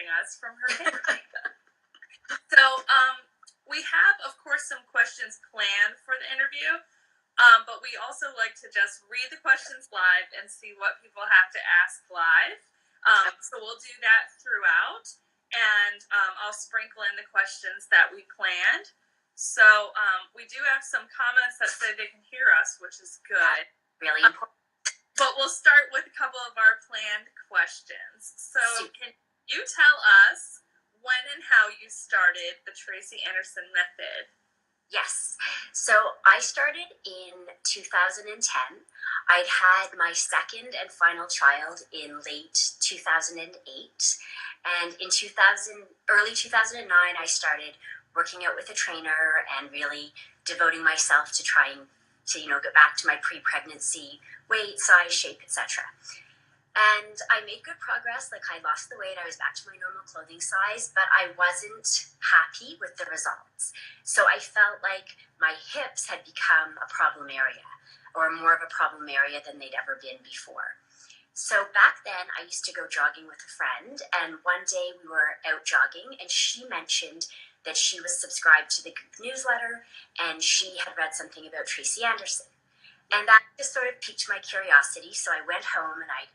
joining us from her family. So, we have, of course, some questions planned for the interview, but we also like to just read the questions live and see what people have to ask live. So we'll do that throughout, and I'll sprinkle in the questions that we planned. So we do have some comments that say they can hear us, which is good. Really important. But we'll start with a couple of our planned questions. So can you tell us when and how you started the Tracy Anderson method? Yes. So I started in 2010. I'd had my second and final child in late 2008. And in early 2009, I started working out with a trainer and really devoting myself to trying to, get back to my pre-pregnancy weight, size, shape, etc. And I made good progress. Like, I lost the weight, I was back to my normal clothing size, but I wasn't happy with the results. So I felt like my hips had become a problem area, or more of a problem area than they'd ever been before. So back then, I used to go jogging with a friend, and one day we were out jogging, and she mentioned that she was subscribed to the Goop newsletter, and she had read something about Tracy Anderson. And that just sort of piqued my curiosity, so I went home and I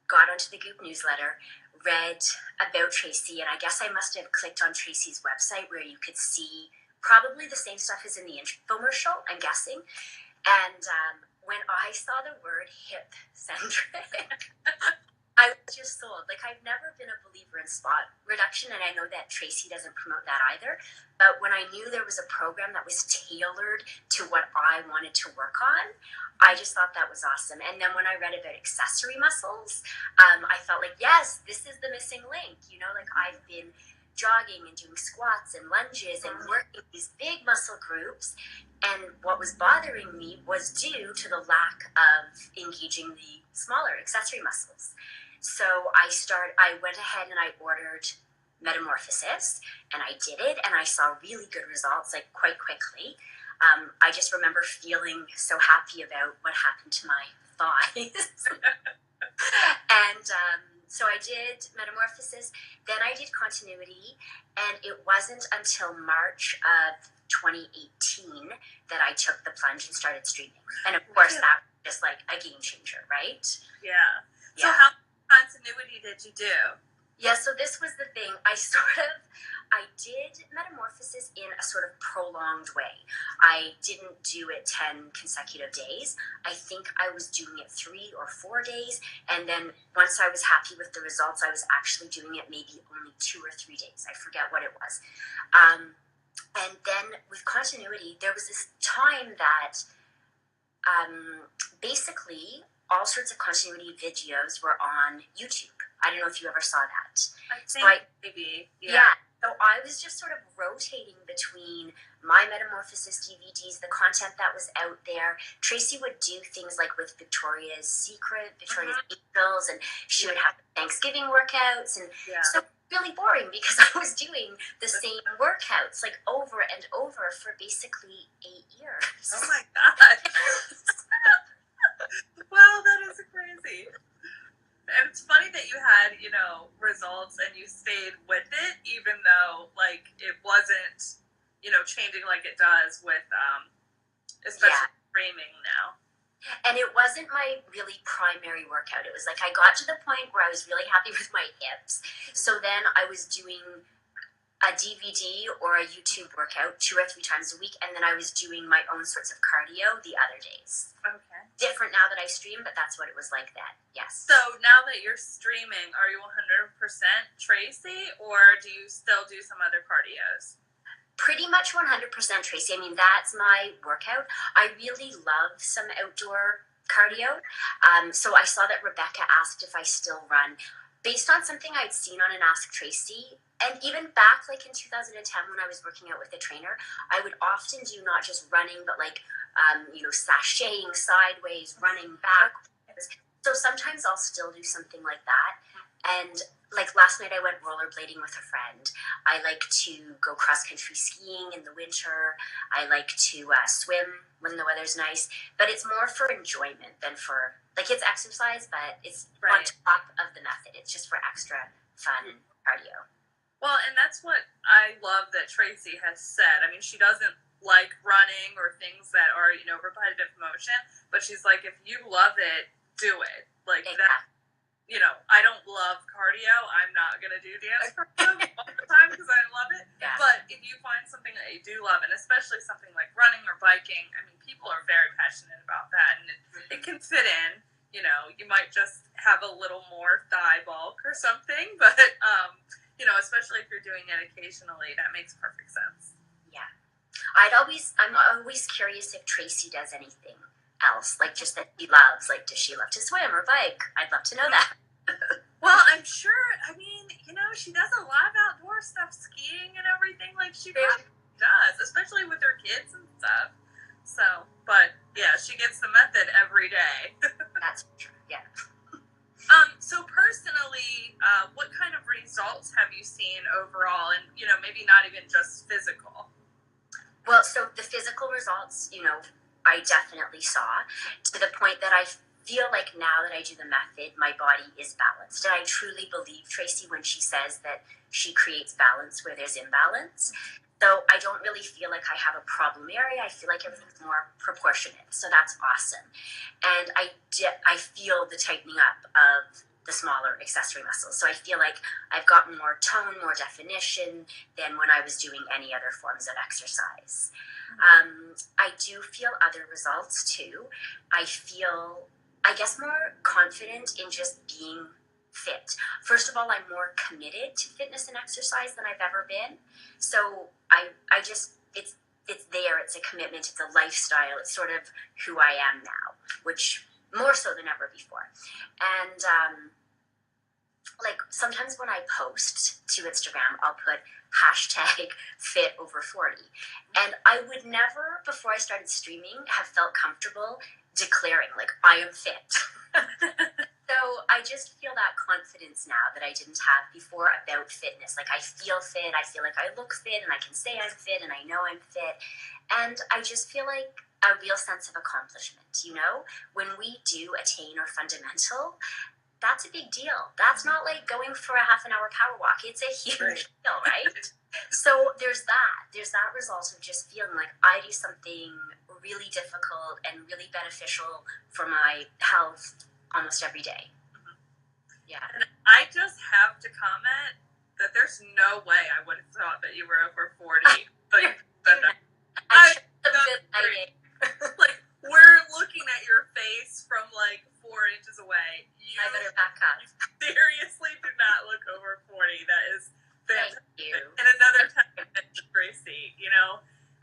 got onto the Goop newsletter, read about Tracy, and I guess I must have clicked on Tracy's website where you could see probably the same stuff as in the infomercial, I'm guessing. And when I saw the word hip-centric, I was just sold. Like, I've never been a believer in spot reduction, and I know that Tracy doesn't promote that either. But when I knew there was a program that was tailored to what I wanted to work on, I just thought that was awesome. And then when I read about accessory muscles, I felt like, yes, this is the missing link. Like, I've been jogging and doing squats and lunges and working these big muscle groups. And what was bothering me was due to the lack of engaging the smaller accessory muscles. So I went ahead and I ordered Metamorphosis, and I did it, and I saw really good results, like, quite quickly. I just remember feeling so happy about what happened to my thighs. And so I did Metamorphosis, then I did Continuity, and it wasn't until March of 2018 that I took the plunge and started streaming. And of course, that was just like a game changer, right? Yeah. So how much continuity did you do? Yeah, so this was the thing. I did Metamorphosis in a sort of prolonged way. I didn't do it 10 consecutive days. I think I was doing it 3 or 4 days. And then once I was happy with the results, I was actually doing it maybe only 2 or 3 days. I forget what it was. And then with Continuity, there was this time that basically all sorts of continuity videos were on YouTube. I don't know if you ever saw that. I think maybe. Yeah. So I was just sort of rotating between my Metamorphosis DVDs, the content that was out there. Tracy would do things like with Victoria's Secret, Victoria's Angels, and she would have Thanksgiving workouts. And so really boring because I was doing the same workouts like over and over for basically 8 years. Oh my God. Wow, that is crazy. And it's funny that you had, results and you stayed with it, even though, like, it wasn't, changing like it does with, especially streaming now. And it wasn't my really primary workout. It was like I got to the point where I was really happy with my hips. So then I was doing a DVD or a YouTube workout 2 or 3 times a week, and then I was doing my own sorts of cardio the other days. Okay. Different now that I stream, but that's what it was like then, yes. So now that you're streaming, are you 100% Tracy, or do you still do some other cardios? Pretty much 100% Tracy. I mean, that's my workout. I really love some outdoor cardio. So I saw that Rebecca asked if I still run. Based on something I'd seen on an Ask Tracy, and even back like in 2010 when I was working out with a trainer, I would often do not just running, but like, sashaying sideways, running back. So sometimes I'll still do something like that. And like last night I went rollerblading with a friend. I like to go cross-country skiing in the winter. I like to swim when the weather's nice. But it's more for enjoyment than for, like, it's exercise, but it's on top of the method. It's just for extra fun and cardio. Well, and that's what I love that Tracy has said. I mean, she doesn't like running or things that are, repetitive motion, but she's like, if you love it, do it. Like that, I don't love cardio. I'm not going to do dance cardio all the time because I love it. Yeah. But if you find something that you do love, and especially something like running or biking, I mean, people are very passionate about that, and it can fit in. You might just have a little more thigh bulk or something, but especially if you're doing it occasionally, that makes perfect sense. Yeah. I'm always curious if Tracy does anything else, like just that she loves. Like, does she love to swim or bike? I'd love to know that. Well, I'm sure, she does a lot of outdoor stuff, skiing and everything, like she really does, especially with her kids and stuff. So, but yeah, she gets the method every day. That's true, yeah. So personally, what kind of results have you seen overall, and maybe not even just physical? Well, so the physical results, I definitely saw, to the point that I feel like now that I do the method, my body is balanced. And I truly believe Tracy when she says that she creates balance where there's imbalance. So I don't really feel like I have a problem area. I feel like everything's more proportionate. So that's awesome. And I feel the tightening up of the smaller accessory muscles. So I feel like I've got more tone, more definition than when I was doing any other forms of exercise. I do feel other results too. I feel, I guess, more confident in just being fit. First of all, I'm more committed to fitness and exercise than I've ever been. So I just, it's there, it's a commitment, it's a lifestyle, it's sort of who I am now, which more so than ever before. And like sometimes when I post to Instagram, I'll put hashtag fit over 40. And I would never, before I started streaming, have felt comfortable declaring like I am fit. So I just feel that confidence now that I didn't have before about fitness. Like I feel fit, I feel like I look fit, and I can say I'm fit, and I know I'm fit. And I just feel like a real sense of accomplishment, When we do attain our fundamental, that's a big deal. That's not like going for a half an hour power walk. It's a huge deal, right? So there's that result of just feeling like I do something really difficult and really beneficial for my health almost every day. Yeah. And I just have to comment that there's no way I would have thought that you were over 40. Like, like we're looking at your face from like 4 inches away. I better back up. You seriously do not look over 40. That is fantastic. Thank you. And another time, Gracie,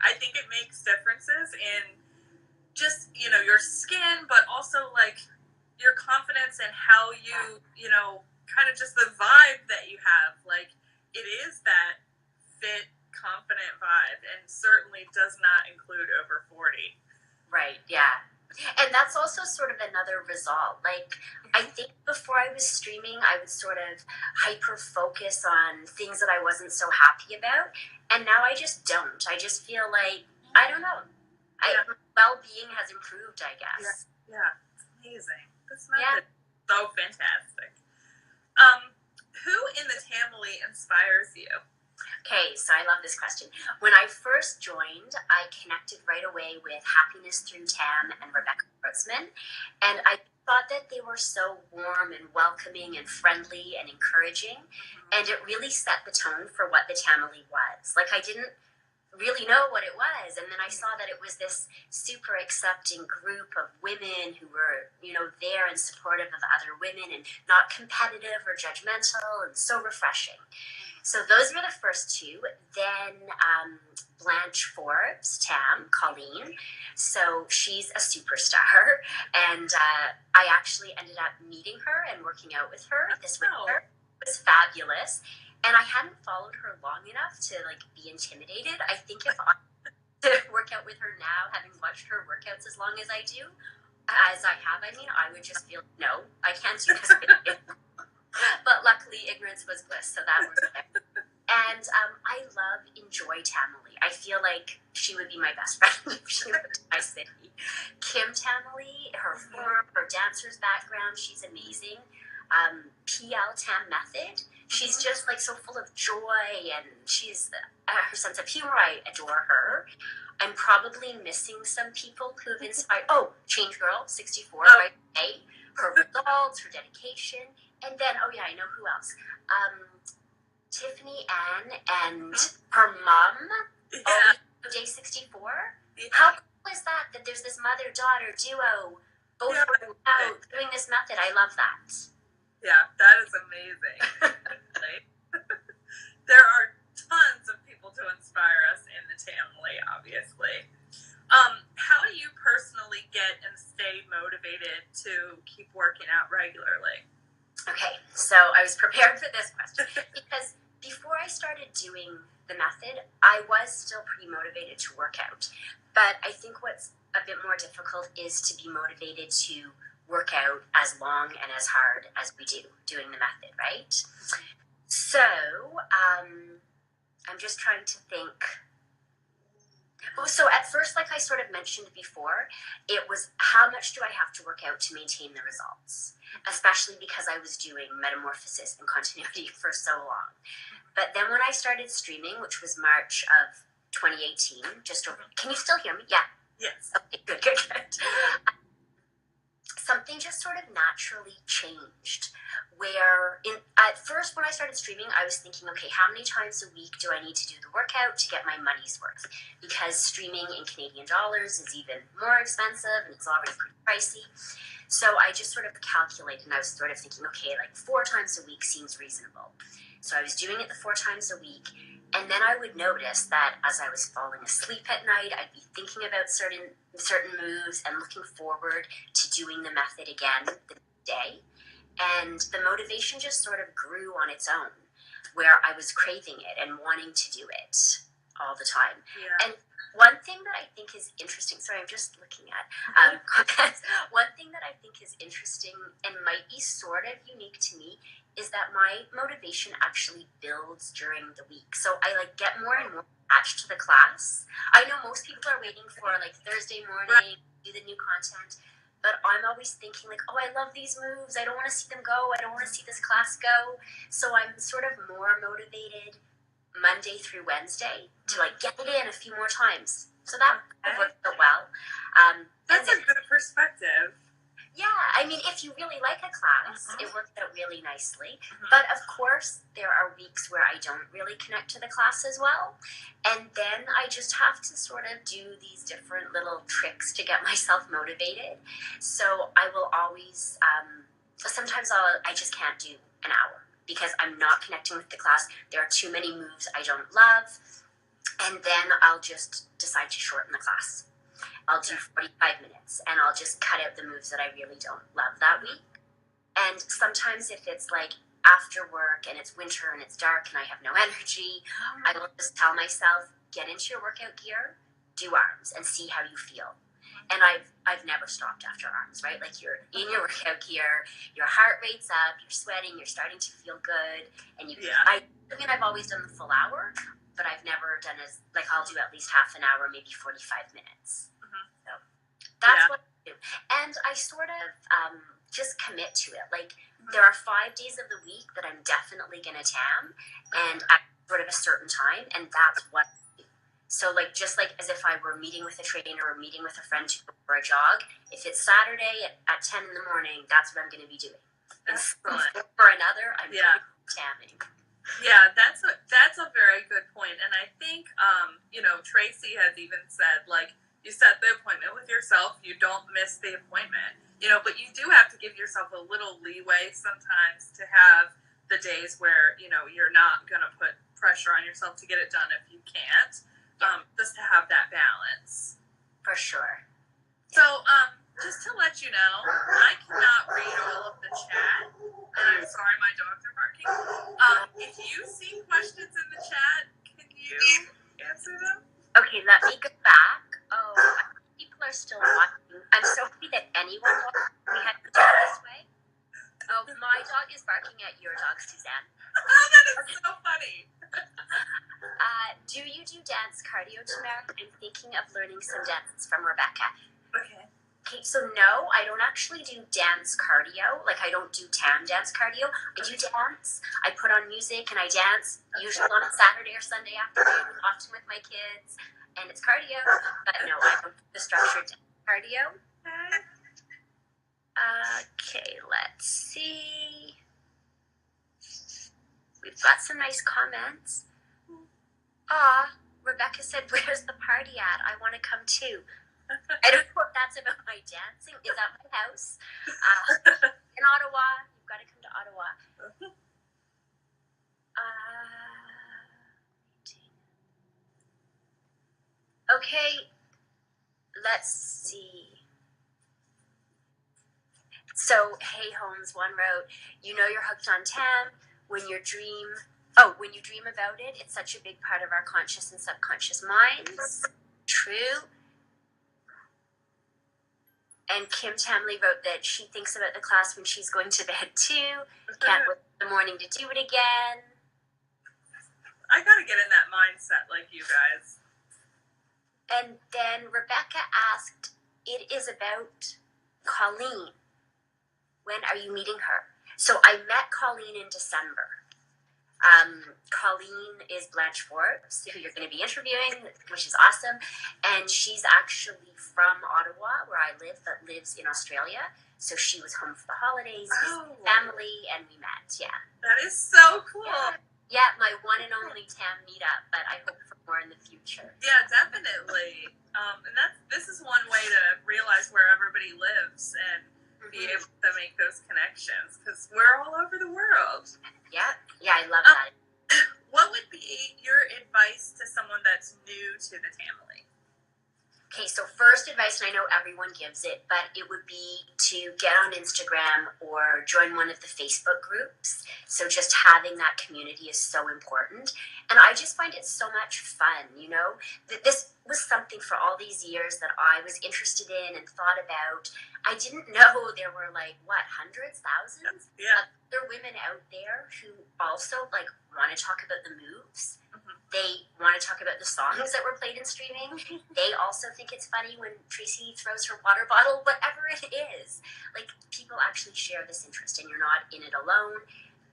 I think it makes differences in just, your skin, but also like your confidence and how you, kind of just the vibe that you have. Like it is that fit, confident vibe, and certainly does not include over 40. Right, yeah. And that's also sort of another result. Like, I think before I was streaming, I would sort of hyper focus on things that I wasn't so happy about. And now I just don't. I just feel like, I don't know. Well-being has improved, I guess. Yeah. It's amazing. This method is so fantastic. Who in the Tamily inspires you? Okay, so I love this question. When I first joined, I connected right away with Happiness Through Tam and Rebecca Kurtzman, and I thought that they were so warm and welcoming and friendly and encouraging, and it really set the tone for what the Tamily was. Like, I didn't really know what it was, and then I saw that it was this super accepting group of women who were, there and supportive of other women and not competitive or judgmental, and so refreshing. So those were the first two. Then Blanche Forbes, Tam, Colleen. So she's a superstar. And I actually ended up meeting her and working out with her this winter. It was fabulous. And I hadn't followed her long enough to be intimidated. I think if I to work out with her now, having watched her workouts as long as I do, as I have, I would just feel, no, I can't do this. But luckily, ignorance was bliss, so that was there. And I enjoy Tamily. I feel like she would be my best friend if she lived in my city. Kim Tamily, her form, her dancer's background, she's amazing. PL Tam Method, She's just like so full of joy, and she's her sense of humor. I adore her. I'm probably missing some people who've inspired. Oh, Change Girl 64, right? Hey, her results, her dedication, and then I know who else. Tiffany Ann and her mom. Yeah. Day 64. Yeah. How cool is that? That there's this mother-daughter duo, both working out, doing this method. I love that. Yeah, that is amazing. There are tons of people to inspire us in the Tamily, obviously. How do you personally get and stay motivated to keep working out regularly? Okay, so I was prepared for this question because before I started doing the method, I was still pretty motivated to work out. But I think what's a bit more difficult is to be motivated to work out as long and as hard as we do doing the method, right? So I'm just trying to think. So at first, like I sort of mentioned before, it was how much do I have to work out to maintain the results, especially because I was doing metamorphosis and continuity for so long. But then when I started streaming, which was March of 2018, can you still hear me? Yeah. Yes. Okay, good. Something just sort of naturally changed. Where at first when I started streaming, I was thinking, okay, how many times a week do I need to do the workout to get my money's worth? Because streaming in Canadian dollars is even more expensive and it's already pretty pricey. So I just sort of calculated, and I was sort of thinking, okay, like 4 times a week seems reasonable. So I was doing it the 4 times a week, and then I would notice that as I was falling asleep at night, I'd be thinking about certain moves and looking forward to doing the method again the next day. And the motivation just sort of grew on its own, where I was craving it and wanting to do it all the time. Yeah. And one thing that I think is interesting, sorry, I'm just looking at, one thing that I think is interesting and might be sort of unique to me is that my motivation actually builds during the week. So I get more and more attached to the class. I know most people are waiting for Thursday morning, do the new content. But I'm always thinking oh, I love these moves. I don't want to see them go. I don't want to see this class go. So I'm sort of more motivated Monday through Wednesday to get it in a few more times. So that worked out well. That's a good perspective. Yeah, I mean, if you really like a class, it works out really nicely. But of course, there are weeks where I don't really connect to the class as well. And then I just have to sort of do these different little tricks to get myself motivated. So I will always, sometimes I just can't do an hour because I'm not connecting with the class. There are too many moves I don't love. And then I'll just decide to shorten the class. I'll do 45 minutes, and I'll just cut out the moves that I really don't love that week. And sometimes if it's after work and it's winter and it's dark and I have no energy, I will just tell myself, get into your workout gear, do arms, and see how you feel. And I've never stopped after arms, right? You're in your workout gear, your heart rate's up, you're sweating, you're starting to feel good, and I've always done the full hour, but I've never done I'll do at least half an hour, maybe 45 minutes. So that's what I do. And I sort of just commit to it. There are 5 days of the week that I'm definitely going to tam, and at sort of a certain time, and that's what I do. So just as if I were meeting with a trainer or meeting with a friend to go for a jog, if it's Saturday at 10 in the morning, that's what I'm going to be doing. Excellent. For another, I'm tamming. Yeah, that's a very good point. And I think, Tracy has even said, you set the appointment with yourself, you don't miss the appointment, but you do have to give yourself a little leeway sometimes to have the days where, you're not going to put pressure on yourself to get it done if you can't, just to have that balance. For sure. So, just to let you know, I cannot read all of the chat, and I'm sorry my dogs are barking. If you see questions in the chat, can you answer them? Okay, let me go back. Oh, people are still watching. I'm so happy that anyone watched. We had to do it this way. Oh, my dog is barking at your dog, Suzanne. Oh, that is so funny. Do you do dance cardio, Tamara? I'm thinking of learning some dances from Rebecca. Okay. Okay, so no, I don't actually do dance cardio. Like, I don't do tam dance cardio. I do dance. I put on music and I dance, usually on a Saturday or Sunday afternoon, often with my kids, and it's cardio. But no, I don't do the structured cardio. Okay, let's see. We've got some nice comments. Rebecca said, "Where's the party at? I want to come too." I don't know if that's about my dancing. Is at my house in Ottawa. You've got to come to Ottawa. Okay, let's see. So, hey Holmes, one wrote, "You know you're hooked on Tam when you dream about it. It's such a big part of our conscious and subconscious minds." True. And Kim Tamily wrote that she thinks about the class when she's going to bed too. Can't wait in the morning to do it again. I gotta get in that mindset like you guys. And then Rebecca asked, "It is about Colleen. When are you meeting her?" So I met Colleen in December. Colleen is Blanche Forbes, who you're going to be interviewing, which is awesome. And she's actually from Ottawa, where I live, but lives in Australia. So she was home for the holidays, with family, and we met. Yeah. That is so cool. Yeah, my one and only Tam meetup, but I hope for more in the future. Yeah, definitely. And this is one way to realize where everybody lives and be able to make those connections, because we're all over the world. Yeah, I love that. What would be your advice to someone that's new to the Tamily? Okay, so first advice, and I know everyone gives it, but it would be to get on Instagram or join one of the Facebook groups. So just having that community is so important. And I just find it so much fun, you know? This was something for all these years that I was interested in and thought about. I didn't know there were hundreds, thousands of other women out there who also want to talk about the moves. They want to talk about the songs that were played in streaming. They also think it's funny when Tracy throws her water bottle, whatever it is. People actually share this interest and you're not in it alone.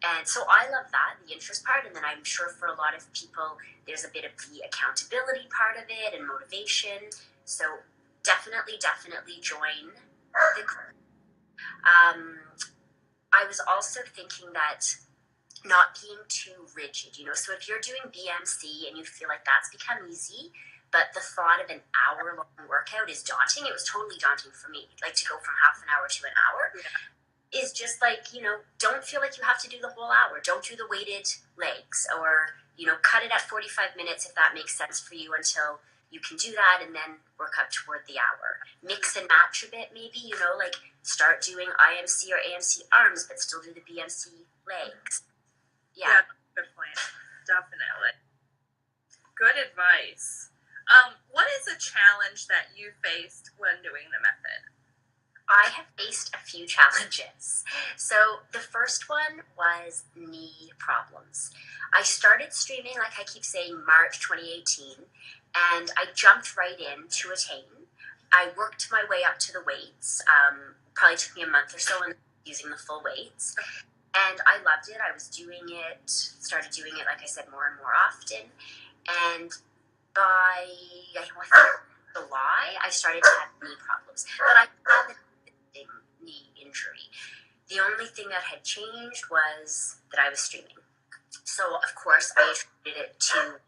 And so I love that, the interest part. And then I'm sure for a lot of people, there's a bit of the accountability part of it and motivation. So definitely join the group. I was also thinking that not being too rigid, you know. So if you're doing BMC and you feel like that's become easy, but the thought of an hour-long workout is daunting. It was totally daunting for me. To go from half an hour to an hour is just don't feel like you have to do the whole hour. Don't do the weighted legs, or cut it at 45 minutes if that makes sense for you until you can do that, and then work up toward the hour. Mix and match a bit, maybe. Start doing IMC or AMC arms, but still do the BMC legs. Yeah, good plan. Definitely. Good advice. What is a challenge that you faced when doing the method? I have faced a few challenges. So the first one was knee problems. I started streaming, like I keep saying, March 2018, and I jumped right in to attain. I worked my way up to the weights. Probably took me a month or so in using the full weights. And I loved it. I was doing it, started doing it, like I said, more and more often. And by, I think, July, I started to have knee problems. But I had an existing knee injury. The only thing that had changed was that I was streaming. So, of course, I attributed it to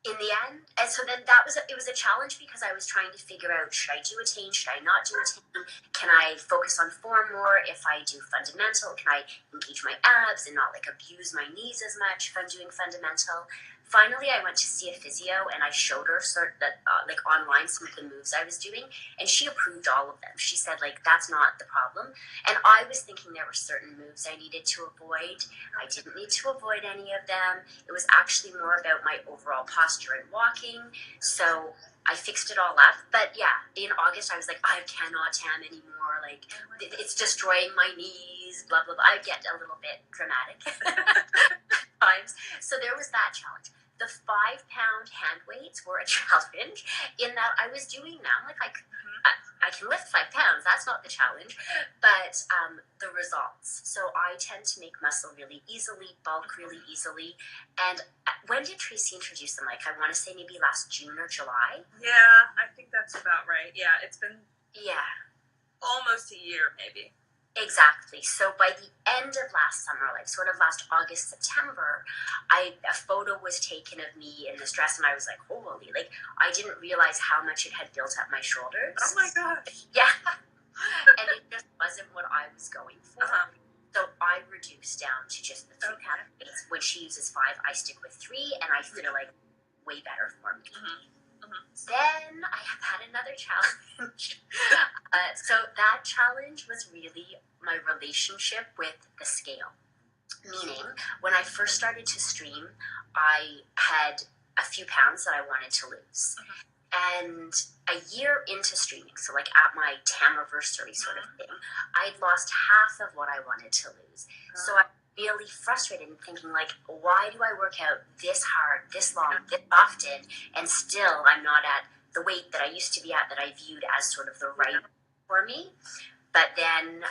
in the end. And so then it was a challenge because I was trying to figure out, should I do attain, should I not do attain? Can I focus on form more if I do fundamental? Can I engage my abs and not abuse my knees as much if I'm doing fundamental? Finally, I went to see a physio and I showed her online some of the moves I was doing, and she approved all of them. She said that's not the problem. And I was thinking there were certain moves I needed to avoid. I didn't need to avoid any of them. It was actually more about my overall posture and walking. So I fixed it all up. But yeah, in August I was like, I cannot tam anymore. It's destroying my knees, blah, blah, blah. I get a little bit dramatic times. So there was that challenge. the 5-pound hand weights were a challenge in that I was doing them. Like, I can lift 5 pounds. That's not the challenge, but the results. So I tend to make muscle really easily, bulk really easily. And when did Tracy introduce them? Like, I want to say maybe last June or July. Yeah, I think that's about right. Yeah, it's been almost a year, maybe. Exactly. So by the end of last summer, like sort of last August, September, a photo was taken of me in this dress, and I was like, holy, like I didn't realize how much it had built up my shoulders. Oh my gosh. Yeah. And it just wasn't what I was going for. So I reduced down to just the 3-pound weights. When she uses 5, I stick with 3, and I feel like way better for me. Then I have had another challenge. So that challenge was really my relationship with the scale. Meaning, when I first started to stream, I had a few pounds that I wanted to lose. And a year into streaming, so like at my Tamiversary sort of thing, I'd lost half of what I wanted to lose. So I really frustrated and thinking, like, why do I work out this hard, this long, this often, and still I'm not at the weight that I used to be at, that I viewed as sort of the right for me. But then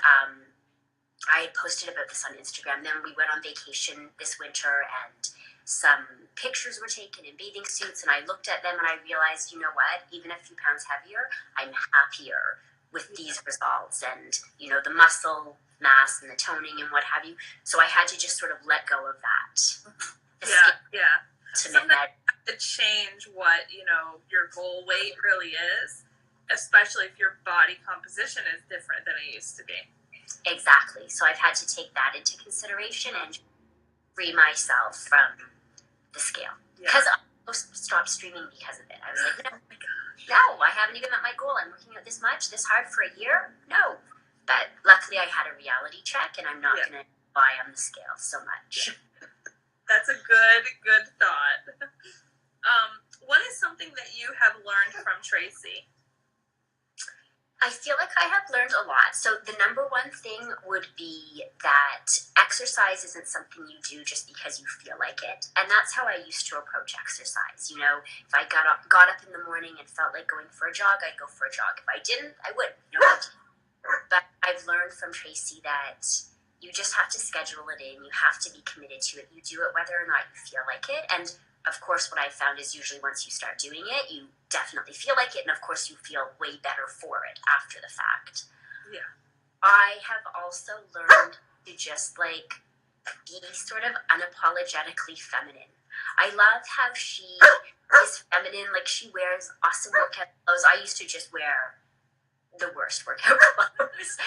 I posted about this on Instagram. Then we went on vacation this winter, and some pictures were taken in bathing suits, and I looked at them and I realized, you know what, even a few pounds heavier, I'm happier with these results, and the muscle mass and the toning and what have you. So I had to just sort of let go of that. To change what your goal weight really is, especially if your body composition is different than it used to be. Exactly. So I've had to take that into consideration and free myself from the scale, because I almost stopped streaming because of it. I was like, no, I haven't even met my goal. I'm working out this much, this hard for a year. No. But luckily I had a reality check, and I'm not going to lie on the scale so much. That's a good thought. What is something that you have learned from Tracy? I feel like I have learned a lot. So the number one thing would be that exercise isn't something you do just because you feel like it. And that's how I used to approach exercise. If I got up in the morning and felt like going for a jog, I'd go for a jog. If I didn't, I wouldn't. But I've learned from Tracy that you just have to schedule it in. You have to be committed to it. You do it whether or not you feel like it. And of course, what I found is usually once you start doing it, you definitely feel like it. And of course, you feel way better for it after the fact. Yeah. I have also learned to just like be sort of unapologetically feminine. I love how she is feminine. Like, she wears awesome workout clothes. I used to just wear the worst workout clothes.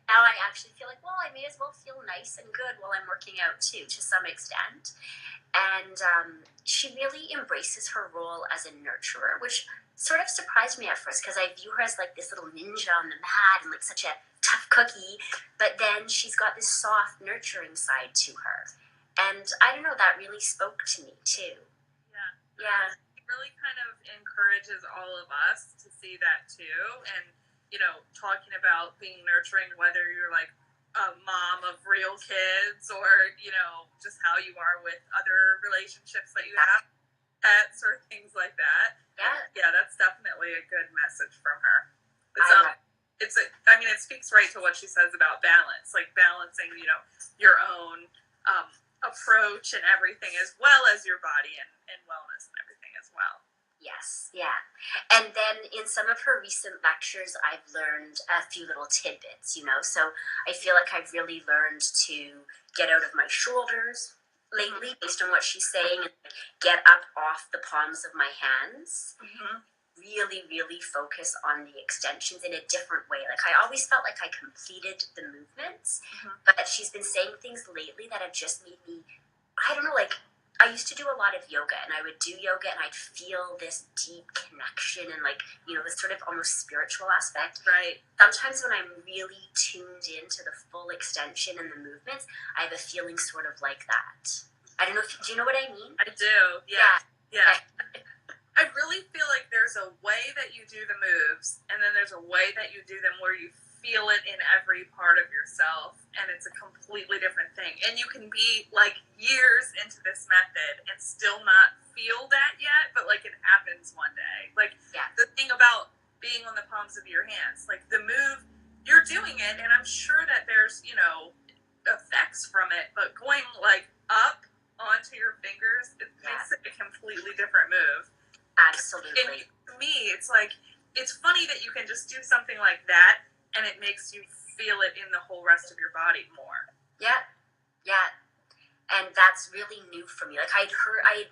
Now I actually feel like, well, I may as well feel nice and good while I'm working out too, to some extent. And she really embraces her role as a nurturer, which sort of surprised me at first, because I view her as like this little ninja on the mat and like such a tough cookie. But then she's got this soft, nurturing side to her. And I don't know, that really spoke to me too. Yeah. It really kind of encourages all of us to see that too. And talking about being nurturing, whether you're like a mom of real kids or, just how you are with other relationships that you have, pets or things like that. Yeah, that's definitely a good message from her. It speaks right to what she says about balance, like balancing, your own approach and everything, as well as your body and wellness and everything as well. Yes, yeah. And then in some of her recent lectures, I've learned a few little tidbits, So I feel like I've really learned to get out of my shoulders lately, based on what she's saying, and get up off the palms of my hands. Really, really focus on the extensions in a different way. Like, I always felt like I completed the movements, but she's been saying things lately that have just made me, I don't know, like, I used to do a lot of yoga, and I would do yoga and I'd feel this deep connection and like, this sort of almost spiritual aspect. Right. Sometimes when I'm really tuned into the full extension and the movements, I have a feeling sort of like that. I don't know do you know what I mean? I do. Yeah. I really feel like there's a way that you do the moves, and then there's a way that you do them where you feel it in every part of yourself, and it's a completely different thing. And you can be like years into this method and still not feel that yet, but like it happens one day. Like the thing about being on the palms of your hands, like the move, you're doing it, and I'm sure that there's, you know, effects from it, but going like up onto your fingers, it makes it a completely different move. Absolutely. And to me, it's like, it's funny that you can just do something like that and it makes you feel it in the whole rest of your body more. Yeah. And that's really new for me. Like I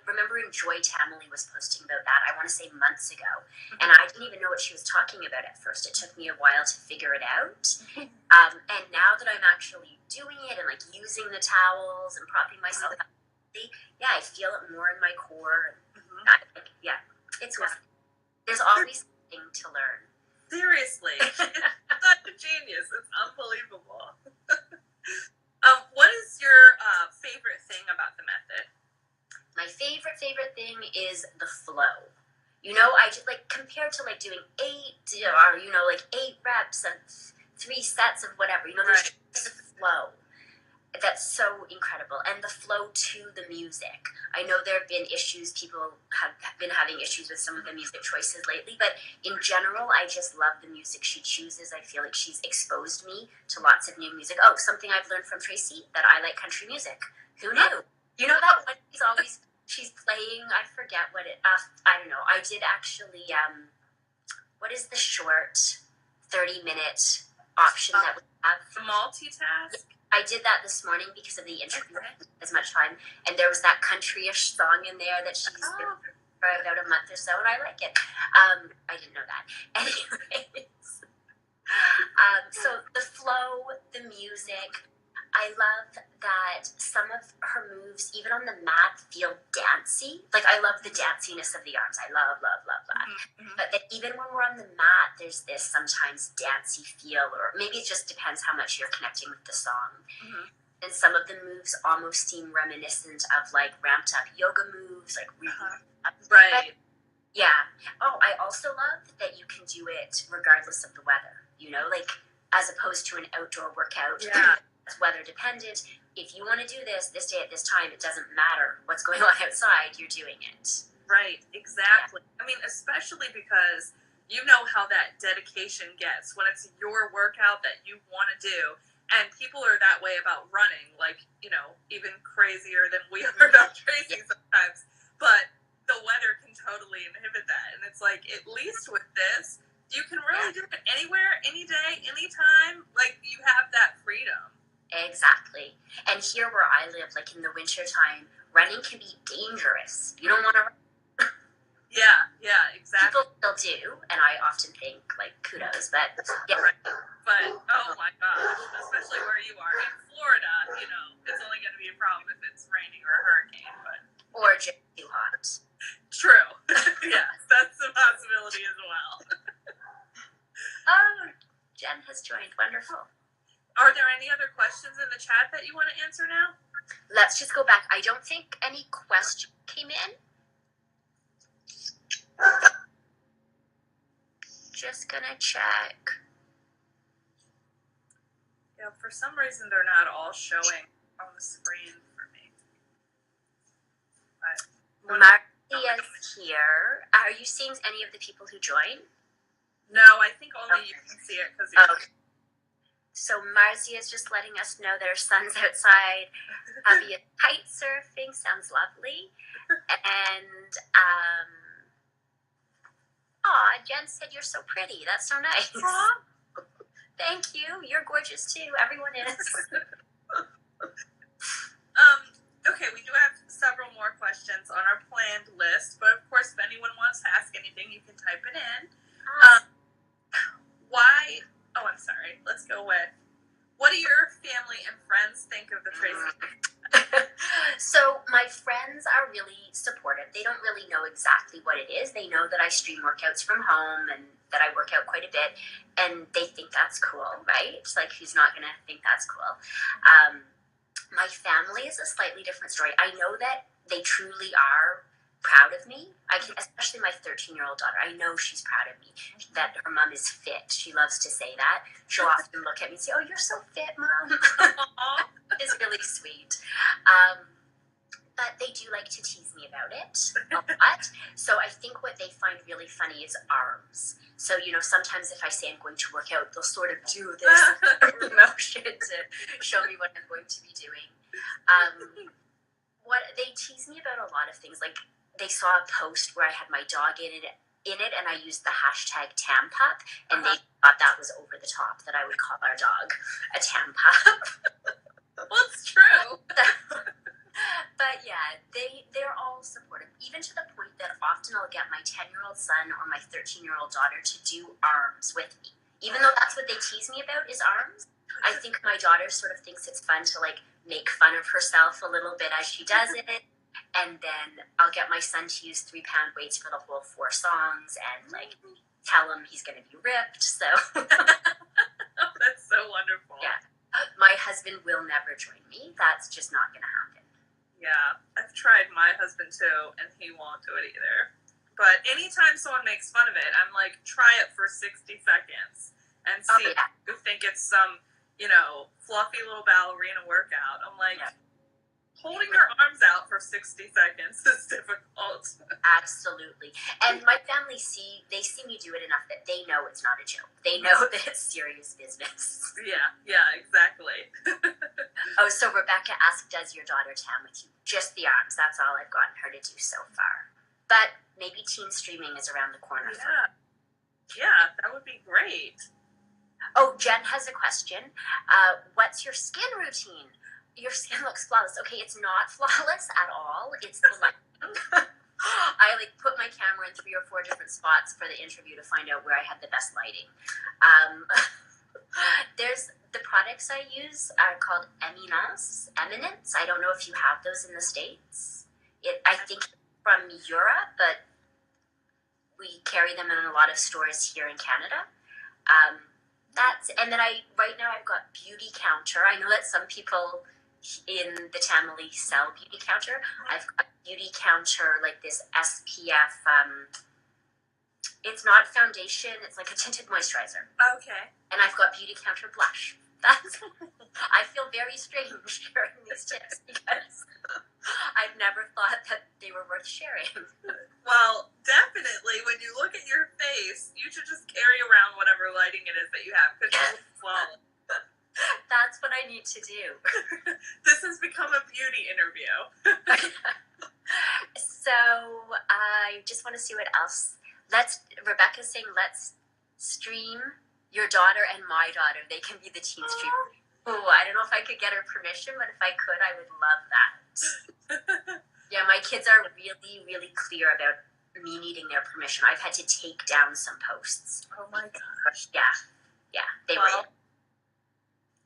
remember Joy Tamily was posting about that, I want to say months ago. Mm-hmm. And I didn't even know what she was talking about at first. It took me a while to figure it out. And now that I'm actually doing it and like using the towels and propping myself up, I feel it more in my core. Mm-hmm. It's fun. There's always something to learn. Seriously. It's such a genius. It's unbelievable. What is your favorite thing about the method? My favorite thing is the flow. You know, I just like compared to like doing 8 reps and 3 sets of whatever. You know, there's just a flow that's so incredible, and the flow to the music. I know there have been issues. People have been having issues with some of the music choices lately, but in general, I just love the music she chooses. I feel like she's exposed me to lots of new music. Oh, something I've learned from Tracy, that I like country music. Who knew? You know that one she's playing, I forget what it, I don't know. I did actually, what is the short 30-minute option that we have? The multitask? I did that this morning because of the interview. As much time, and there was that country-ish song in there that she's been for about a month or so, and I like it. I didn't know that. Anyways, so the flow, the music, I love that some of her moves, even on the mat, feel dancey. Like I love the danciness of the arms. I love that. Mm-hmm. But that even when we're on the mat, there's this sometimes dancey feel, or maybe it just depends how much you're connecting with the song. Mm-hmm. And some of the moves almost seem reminiscent of like ramped up yoga moves, like right. Yeah. Oh, I also love that you can do it regardless of the weather. You know, like as opposed to an outdoor workout. Yeah. It's weather dependent. If you want to do this day at this time, it doesn't matter what's going on outside. You're doing it. Right. Exactly. Yeah. I mean, especially because you know how that dedication gets when it's your workout that you want to do. And people are that way about running, like, you know, even crazier than we are about Tracy sometimes. But the weather can totally inhibit that. And it's like, at least with this, you can really do it anywhere, any day, anytime. Like, you have that freedom. Exactly. And here where I live, like in the winter time, running can be dangerous. You don't want to run. Yeah, exactly. People still do, and I often think, like, kudos, but yeah. Right. But, oh my gosh, especially where you are. In Florida, you know, it's only going to be a problem if it's raining or a hurricane. Or just too hot. True. Yes, that's a possibility as well. Oh, Jen has joined. Wonderful. Are there any other questions in the chat that you want to answer now? Let's just go back. I don't think any question came in. Just gonna check. Yeah, for some reason they're not all showing on the screen for me. Marcia's here. Are you seeing any of the people who join? No, I think only you can see it because you're... Okay. So Marcia is just letting us know their sun's outside. Abby is kite surfing. Sounds lovely. And Jen said you're so pretty. That's so nice. Thank you. You're gorgeous too. Everyone is. Okay, we do have several more questions on our planned list, but of course, if anyone wants to ask anything, you can type it in. Why? Oh, I'm sorry. Let's go with, what do your family and friends think of the Tracy? So my friends are really supportive. They don't really know exactly what it is. They know that I stream workouts from home and that I work out quite a bit, and they think that's cool, right? It's like, who's not going to think that's cool? My family is a slightly different story. I know that they truly are proud of me. Especially my 13-year-old daughter. I know she's proud of me, that her mom is fit. She loves to say that. She'll often look at me and say, "Oh, you're so fit, Mom." It's really sweet. but they do like to tease me about it a lot. So I think what they find really funny is arms. So, sometimes if I say I'm going to work out, they'll sort of do this motion to show me what I'm going to be doing. What they tease me about a lot of things. Like, they saw a post where I had my dog in it, and I used the hashtag Tampup, and they thought that was over the top, that I would call our dog a Tampup. Well, it's true. But yeah, they're all supportive, even to the point that often I'll get my 10-year-old son or my 13-year-old daughter to do arms with me. Even though that's what they tease me about is arms, I think my daughter sort of thinks it's fun to like make fun of herself a little bit as she does it. And then I'll get my son to use 3-pound weights for the whole 4 songs and like tell him he's going to be ripped. So Oh, that's so wonderful. Yeah. My husband will never join me. That's just not going to happen. Yeah, I've tried my husband too, and he won't do it either. But anytime someone makes fun of it, I'm like, try it for 60 seconds and see if you think it's some, fluffy little ballerina workout. I'm like, holding your arms out for 60 seconds is difficult. Absolutely. And my family see me do it enough that they know it's not a joke. They know that it's serious business. Yeah, exactly. Oh, so Rebecca asked, does your daughter tam with you? Just the arms. That's all I've gotten her to do so far. But maybe teen streaming is around the corner. Yeah, that would be great. Oh, Jen has a question. What's your skin routine? Your skin looks flawless. Okay, it's not flawless at all. It's the lighting. I put my camera in 3 or 4 different spots for the interview to find out where I had the best lighting. There's the products I use are called Eminence. I don't know if you have those in the States. I think from Europe, but we carry them in a lot of stores here in Canada. And then right now I've got Beauty Counter. I know that some people in the Tamily sell Beauty Counter. I've got Beauty Counter, like this SPF, it's not foundation, it's like a tinted moisturizer. Okay. And I've got Beauty Counter blush. I feel very strange sharing these tips because I've never thought that they were worth sharing. Well, definitely, when you look at your face, you should just carry around whatever lighting it is that you have, because it looks flawless. That's what I need to do. This has become a beauty interview. So I just want to see what else. Rebecca's saying, let's stream your daughter and my daughter. They can be the teen streamers. Oh, I don't know if I could get her permission, but if I could, I would love that. Yeah, my kids are really, really clear about me needing their permission. I've had to take down some posts. Oh my gosh. Yeah, they were.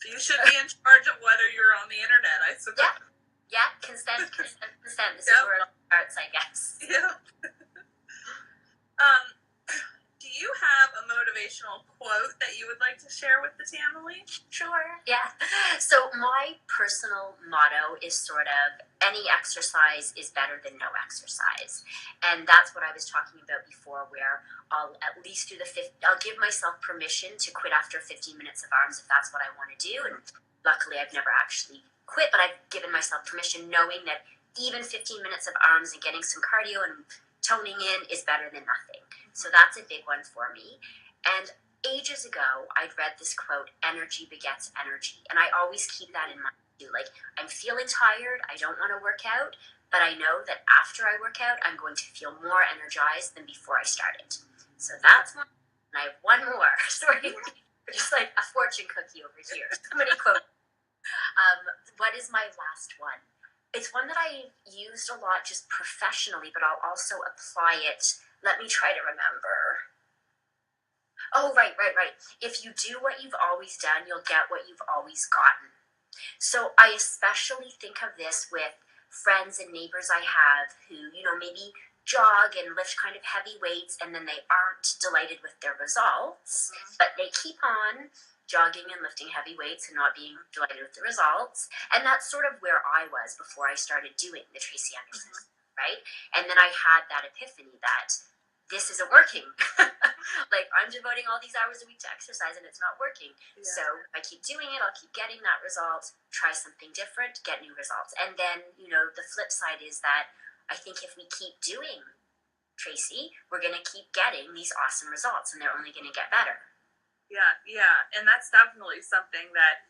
You should be in charge of whether you're on the internet, I suppose. Yeah, consent. This is where it all starts, I guess. Yeah. Do you have a motivational quote that you would like to share with the Tamily? Sure. Yeah. So my personal motto is sort of any exercise is better than no exercise. And that's what I was talking about before, where I'll at least do I'll give myself permission to quit after 15 minutes of arms if that's what I want to do. And luckily I've never actually quit, but I've given myself permission knowing that even 15 minutes of arms and getting some cardio and toning in is better than nothing. So that's a big one for me. And ages ago, I'd read this quote, energy begets energy. And I always keep that in mind too. Like, I'm feeling tired, I don't want to work out, but I know that after I work out, I'm going to feel more energized than before I started. So that's one. And I have one more. Sorry. Just like a fortune cookie over here. So many quotes. What is my last one? It's one that I used a lot just professionally, but I'll also apply it. Let me try to remember. Oh, right. If you do what you've always done, you'll get what you've always gotten. So I especially think of this with friends and neighbors I have who, maybe jog and lift kind of heavy weights, and then they aren't delighted with their results, but they keep on jogging and lifting heavy weights and not being delighted with the results. And that's sort of where I was before I started doing the Tracy Anderson, right? And then I had that epiphany that this isn't working. Like, I'm devoting all these hours a week to exercise and it's not working. Yeah. So if I keep doing it, I'll keep getting that result, try something different, get new results. And then, the flip side is that I think if we keep doing, Tracy, we're going to keep getting these awesome results and they're only going to get better. Yeah. And that's definitely something that,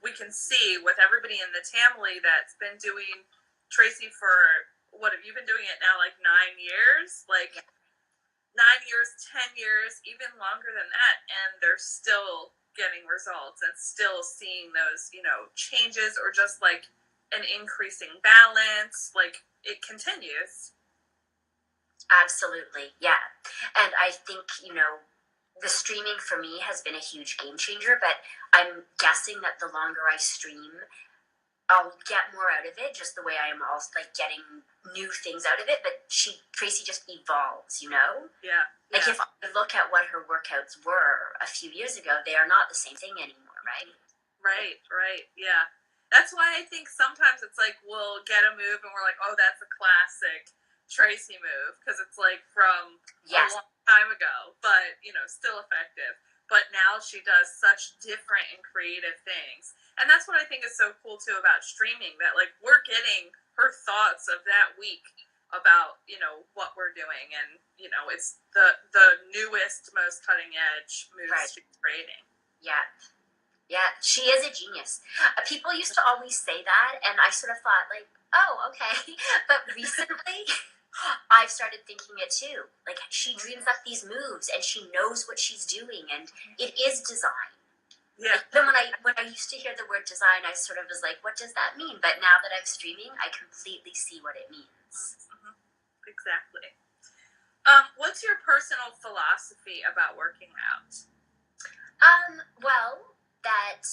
we can see with everybody in the Tamily that's been doing Tracy for, what have you been doing it now, like 9 years? Like, yeah. 9 years, 10 years, even longer than that, and they're still getting results and still seeing those, changes or just like an increasing balance. Like, it continues. Absolutely, yeah. And I think, the streaming for me has been a huge game changer, but I'm guessing that the longer I stream, I'll get more out of it, just the way I am also like getting new things out of it. But Tracy just evolves, Yeah. Like if I look at what her workouts were a few years ago, they are not the same thing anymore, right? Right. Yeah. That's why I think sometimes it's like we'll get a move and we're like, oh, that's a classic Tracy move because it's like from a long time ago, but still effective. But now she does such different and creative things. And that's what I think is so cool too about streaming, that like we're getting her thoughts of that week about what we're doing, and it's the newest, most cutting edge moves she's creating. Yeah, she is a genius. People used to always say that, and I sort of thought like, oh, okay. But recently I've started thinking it too. Like, she dreams up these moves and she knows what she's doing, and it is design. Yeah. Then when I used to hear the word design, I sort of was like, what does that mean? But now that I'm streaming, I completely see what it means. Mm-hmm. Exactly. What's your personal philosophy about working out? Well, that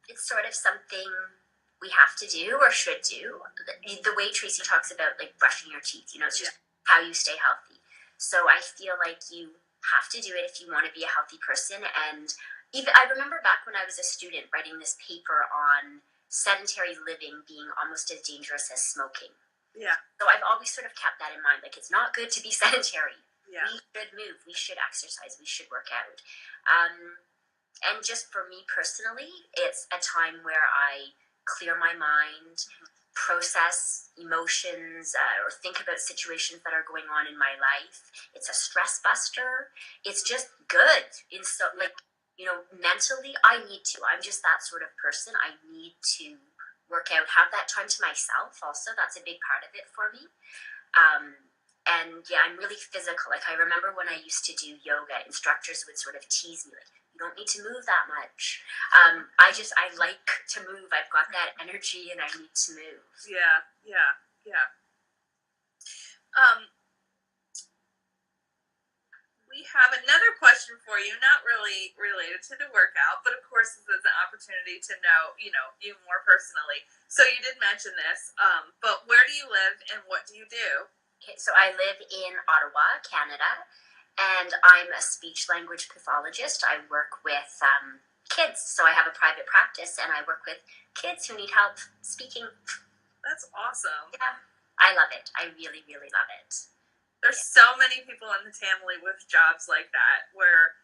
it's sort of something we have to do or should do. The way Tracy talks about like brushing your teeth, it's just how you stay healthy. So I feel like you have to do it if you want to be a healthy person. And even I remember back when I was a student writing this paper on sedentary living being almost as dangerous as smoking. Yeah. So I've always sort of kept that in mind. Like, it's not good to be sedentary. Yeah. We should move. We should exercise. We should work out. And just for me personally, it's a time where I clear my mind, process emotions, or think about situations that are going on in my life. It's a stress buster. It's just good. Mentally, I need to. I'm just that sort of person. I need to work out, have that time to myself also. That's a big part of it for me. And yeah, I'm really physical. Like, I remember when I used to do yoga, instructors would sort of tease me like, you don't need to move that much. I like to move. I've got that energy and I need to move. Yeah. We have another question for you, not really related to the workout, but of course this is an opportunity to know, you more personally. So you did mention this, but where do you live and what do you do? Okay, so I live in Ottawa, Canada, and I'm a speech language pathologist. I work with kids, so I have a private practice and I work with kids who need help speaking. That's awesome. Yeah, I love it. I really, really love it. There's so many people in the Tamily with jobs like that where,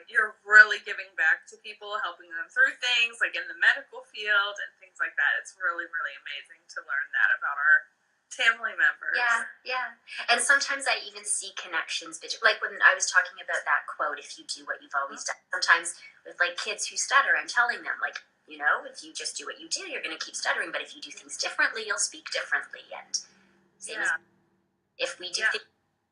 you're really giving back to people, helping them through things like in the medical field and things like that. It's really, really amazing to learn that about our Tamily members. Yeah. And sometimes I even see connections between, like when I was talking about that quote, if you do what you've always done. Sometimes with like kids who stutter, I'm telling them like, if you just do what you do, you're going to keep stuttering. But if you do things differently, you'll speak differently. And if we do things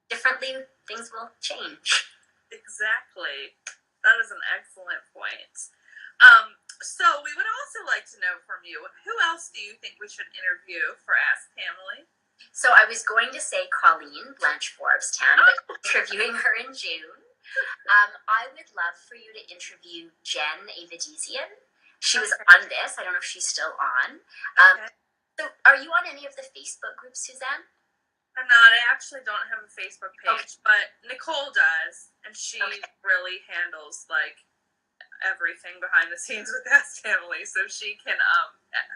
differently, things will change. Exactly. That is an excellent point. So we would also like to know from you, who else do you think we should interview for Ask Tamily? So I was going to say Colleen Blanche Forbes Tam, but interviewing her in June. I would love for you to interview Jen Avedizian. She was on this. I don't know if she's still on. So are you on any of the Facebook groups, Suzanne? I'm not. I actually don't have a Facebook page, but Nicole does, and she really handles like everything behind the scenes with Ask Tamily, so she can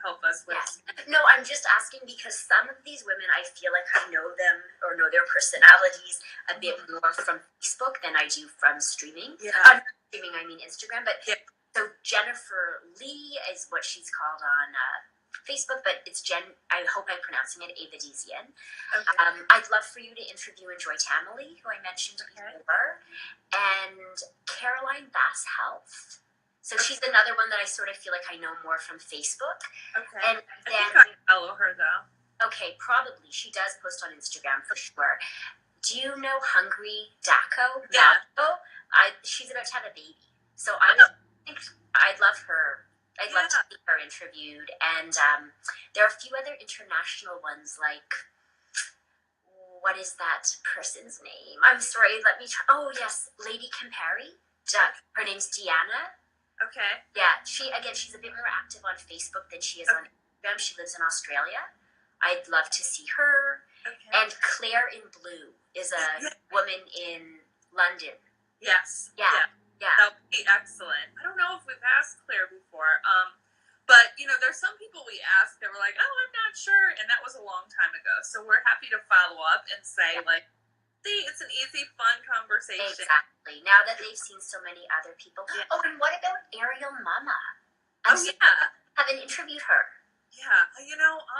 help us with. Yes. No, I'm just asking because some of these women, I feel like I know them or know their personalities a bit more from Facebook than I do from streaming. Yeah. Streaming, I mean Instagram. But yeah. So Jennifer Lee is what she's called on Facebook, but it's Jen. I hope I'm pronouncing it Avedizian. Okay. I'd love for you to interview Enjoy Tamily, who I mentioned before, and Caroline Bass Health. So she's another one that I sort of feel like I know more from Facebook. Okay. And then, I think I follow her though. Okay, probably. She does post on Instagram for sure. Do you know Hungry Daco? Yeah. She's about to have a baby. So I'd love her. I'd love to see her interviewed. And there are a few other international ones, like, what is that person's name? I'm sorry, let me try. Oh, yes, Lady Campari. Her name's Deanna. Okay. Yeah, she's a bit more active on Facebook than she is on Instagram. She lives in Australia. I'd love to see her. Okay. And Claire in Blue is a woman in London. Yes. Yeah. That would be excellent. I don't know if we've asked Claire before, but there's some people we asked that were like, "Oh, I'm not sure," and that was a long time ago. So we're happy to follow up and say, like, "See, it's an easy, fun conversation." Exactly. Now that they've seen so many other people. Yeah. Oh, and what about Ariel Mama? I haven't interviewed her. Yeah,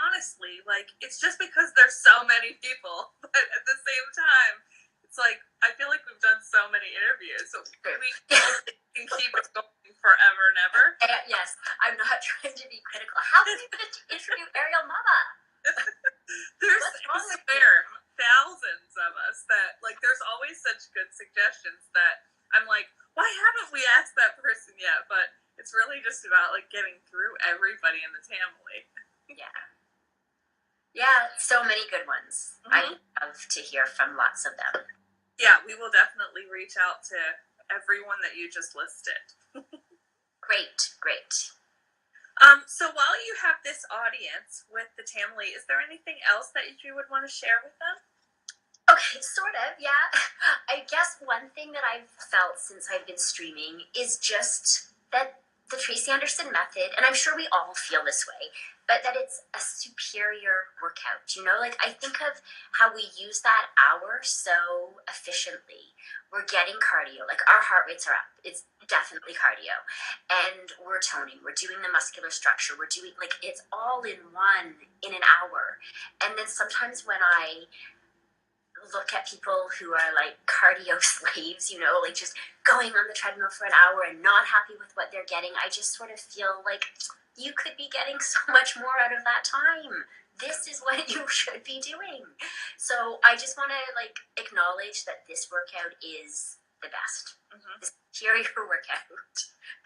honestly, like, it's just because there's so many people, but at the same time, it's like, I feel like we've done so many interviews, so we can keep it going forever and ever. Yes, I'm not trying to be critical. How can you interview Ariel Mama? There's, I swear, thousands of us that, like, there's always such good suggestions that I'm like, why haven't we asked that person yet? But it's really just about, like, getting through everybody in the Tamily. Yeah, so many good ones. Mm-hmm. I love to hear from lots of them. Yeah, we will definitely reach out to everyone that you just listed. Great. So while you have this audience with the Tamily, is there anything else that you would want to share with them? Okay, sort of, yeah. I guess one thing that I've felt since I've been streaming is just that the Tracy Anderson method, and I'm sure we all feel this way, but that it's a superior workout. Like, I think of how we use that hour so efficiently. We're getting cardio, like our heart rates are up. It's definitely cardio. And we're toning, we're doing the muscular structure, we're doing, like, it's all in one in an hour. And then sometimes when I look at people who are like cardio slaves, like just going on the treadmill for an hour and not happy with what they're getting, I just sort of feel like you could be getting so much more out of that time. This is what you should be doing. So I just want to, like, acknowledge that this workout is the best. Mm-hmm. This superior workout.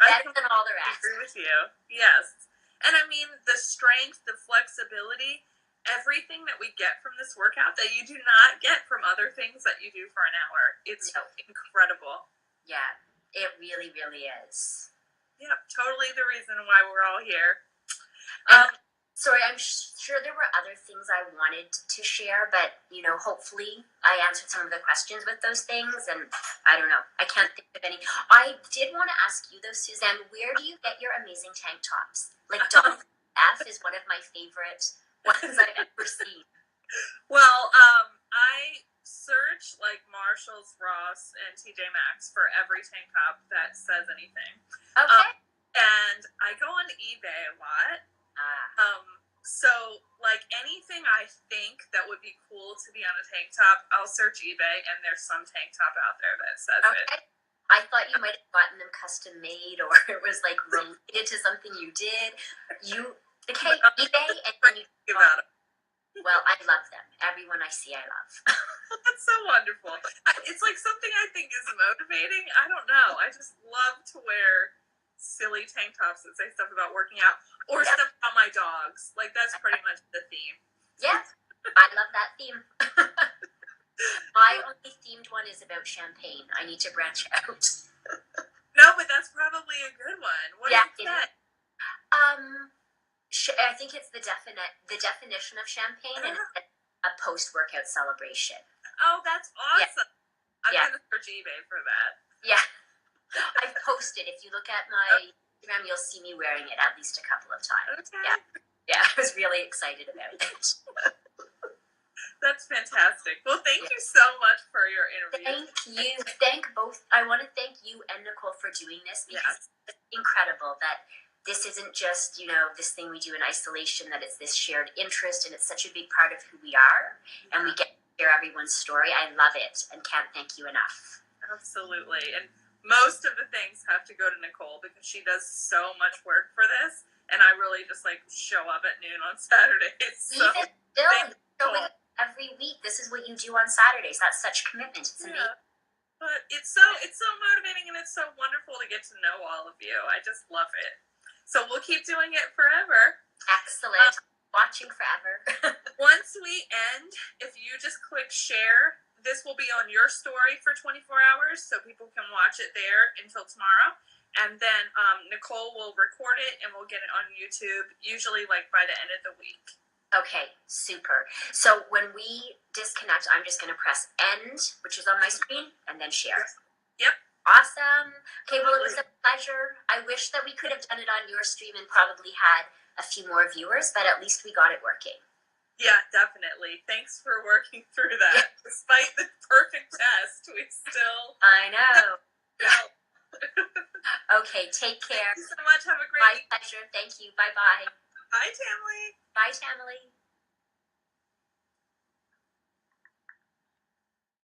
Better than all the rest. I agree with you. Yes. And I mean, the strength, the flexibility, everything that we get from this workout that you do not get from other things that you do for an hour. It's incredible. Yeah, it really, really is. Yeah, totally the reason why we're all here. Sorry, I'm sure there were other things I wanted to share, but, hopefully I answered some of the questions with those things, and I don't know. I can't think of any. I did want to ask you, though, Suzanne, where do you get your amazing tank tops? Like, Dawn F is one of my favorite ones I've ever seen. Well, I search, like, Marshalls, Ross, and TJ Maxx for every tank top that says anything. Okay. And I go on eBay a lot. So, like, anything I think that would be cool to be on a tank top, I'll search eBay, and there's some tank top out there that says it. I thought you might have gotten them custom made, or it was, like, related to something you did. eBay, and then you about it. Well, I love them. Everyone I see, I love. That's so wonderful. It's like something I think is motivating. I don't know. I just love to wear silly tank tops that say stuff about working out or stuff about my dogs. Like, that's pretty much the theme. Yeah, I love that theme. My only themed one is about champagne. I need to branch out. No, but that's probably a good one. What is that? I think it's the definition of champagne, and it's a post-workout celebration. Oh, that's awesome. I'm going to search eBay for that. Yeah. I've post it. If you look at my Instagram, you'll see me wearing it at least a couple of times. Okay. Yeah, I was really excited about it. That's fantastic. Well, thank you so much for your interview. Thank you. I want to thank you and Nicole for doing this, because it's incredible that this isn't just, this thing we do in isolation, that it's this shared interest, and it's such a big part of who we are, and we get to hear everyone's story. I love it and can't thank you enough. Absolutely. And most of the things have to go to Nicole because she does so much work for this, and I really just show up at noon on Saturdays. So even still, every week, this is what you do on Saturdays. That's such commitment. It's amazing. But it's so motivating, and it's so wonderful to get to know all of you. I just love it. So we'll keep doing it forever. Excellent. Watching forever. Once we end, if you just click share, this will be on your story for 24 hours, so people can watch it there until tomorrow. And then Nicole will record it, and we'll get it on YouTube, usually by the end of the week. Okay, super. So when we disconnect, I'm just going to press end, which is on my screen, and then share. Yep. Awesome. Okay, well, it was a pleasure. I wish that we could have done it on your stream and probably had a few more viewers, but at least we got it working. Yeah, definitely. Thanks for working through that. Despite the perfect test, we still... I know. Okay, take care. Thank you so much. Have a great week. My pleasure. Thank you. Bye-bye. Bye, Tamily. Bye, Tamily.